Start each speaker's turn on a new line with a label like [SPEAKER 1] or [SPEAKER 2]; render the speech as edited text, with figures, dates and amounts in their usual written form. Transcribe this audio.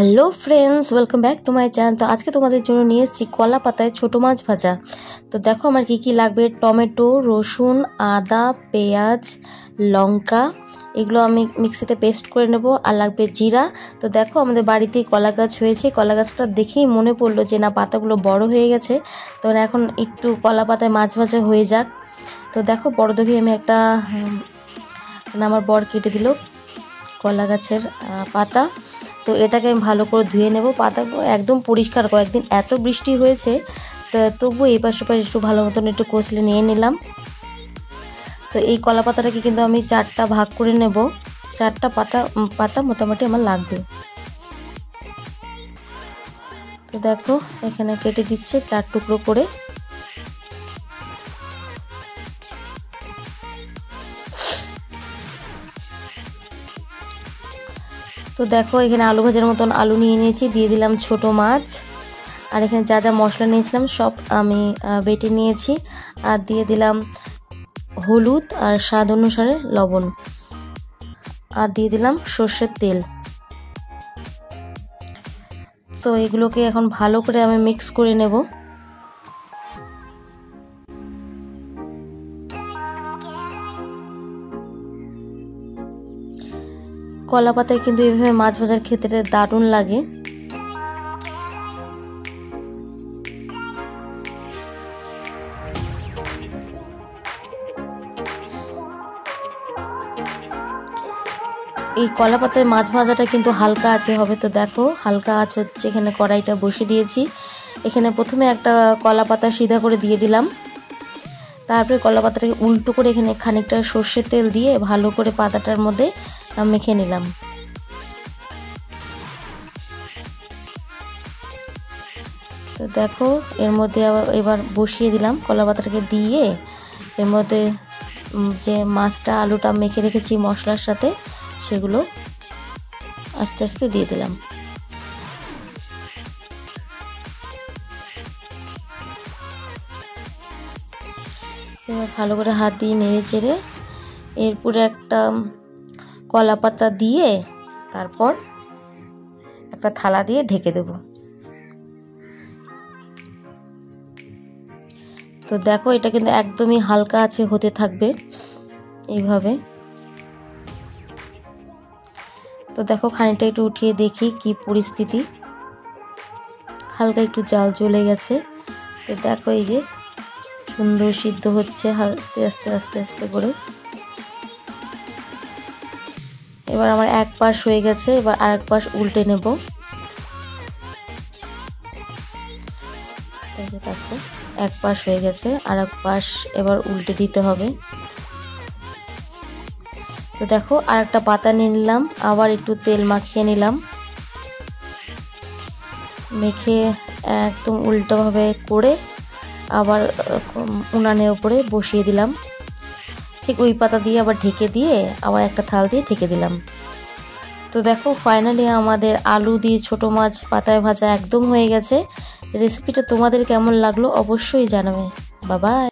[SPEAKER 1] Hello friends, welcome back to my channel. তো আজকে তোমাদের জন্য নিয়ে এসেছি কলা পাতায় ছোটো মাছ ভাজা। তো দেখো আমার কি কি লাগবে। টমেটো, রসুন, আদা, পেঁয়াজ, লঙ্কা, এগুলো আমি মিক্সিতে পেস্ট করে নেব। আর লাগবে জিরা। তো দেখো আমাদের বাড়িতেই কলা গাছ হয়েছে। কলা গাছটা দেখেই মনে পড়লো যে না, পাতাগুলো বড় হয়ে গেছে, তো এখন একটু কলা পাতায় মাছ ভাজা হয়ে যাক। তো দেখো বড় দেখে আমি একটা আমার বর কেটে দিল কলা গাছের পাতা। তো এটাকে আমি ভালো করে ধুয়ে নেব। পাতাগুলো একদম পরিষ্কার। কয়েকদিন এত বৃষ্টি হয়েছে, তবু এই পাশ ওপাশ একটু ভালো মতন একটু কষলে নিয়ে নিলাম। তো এই কলা পাতাটাকে কিন্তু আমি 4টা ভাগ করে নেব। 4টা পাতা মোটামুটি আমার লাগবে। তো দেখো এখানে কেটে দিচ্ছে 4 টুকরো করে। তো দেখো এখানে আলু ভাজার মতন আলু নিয়ে নিয়েছি, দিয়ে দিলাম ছোট মাছ। আর এখানে যা যা মশলা নিয়েছিলাম সব আমি বেটে নিয়েছি। আর দিয়ে দিলাম হলুদ আর স্বাদ অনুসারে লবণ। আর দিয়ে দিলাম সর্ষের তেল। তো এগুলোকে এখন ভালো করে আমি মিক্স করে নেব। কলা পাতায় কিন্তু এইভাবে মাছ ভাজার ক্ষেত্রে দারুণ লাগে। এই কলা পাতায় মাছ ভাজাটা কিন্তু হালকা আঁচে হবে। তো দেখো হালকা আঁচ হচ্ছে। এখানে কড়াইটা বসিয়ে দিয়েছি। এখানে প্রথমে একটা কলা পাতা সিধা করে দিয়ে দিলাম। তারপরে কলা পাতাটাকে উল্টো করে এখানে খানিকটা সর্ষের তেল দিয়ে ভালো করে পাতাটার মধ্যে মেখে নিলাম। তো দেখো এর মধ্যে এবার বসিয়ে দিলাম কলা পাতাটাকে দিয়ে। এর মধ্যে যে মাছটা আলুটা মেখে রেখেছি মশলার সাথে, সেগুলো আস্তে আস্তে দিয়ে দিলাম। এবার ভালো করে হাত দিয়ে নেড়ে চেড়ে এরপরে একটা কলা পাতা দিয়ে তারপর একটা থালা দিয়ে ঢেকে দেব। তো দেখো এটা কিন্তু একদমই হালকা আছে হতে থাকবে এইভাবে। তো দেখো খানিকটা একটু উঠিয়ে দেখি কি পরিস্থিতি। হালকা একটু জাল জ্বলে গেছে। তো দেখো এই যে সুন্দর সিদ্ধ হচ্ছে আস্তে আস্তে আস্তে আস্তে করে। এবার আমার এক পাশ হয়ে গেছে, এবার আরেক পাশ উল্টে নেব। এই যে দেখো এক পাশ হয়ে গেছে, আরেক পাশ এবার উল্টে দিতে হবে। তো দেখো আরেকটা পাতা নিয়ে নিলাম, আবার একটু তেল মাখিয়ে নিলাম। মেখে একদম উল্টোভাবে করে আবার উনানের উপরে বসিয়ে দিলাম। ঠিক ওই পাতা দিয়ে আবার ঢেকে দিয়ে আবার একটা থাল দিয়ে ঢেকে দিলাম। তো দেখো ফাইনালি আমাদের আলু দিয়ে ছোট মাছ পাতায় ভাজা একদম হয়ে গেছে। রেসিপিটা তোমাদের কেমন লাগলো অবশ্যই জানাবে। Bye bye.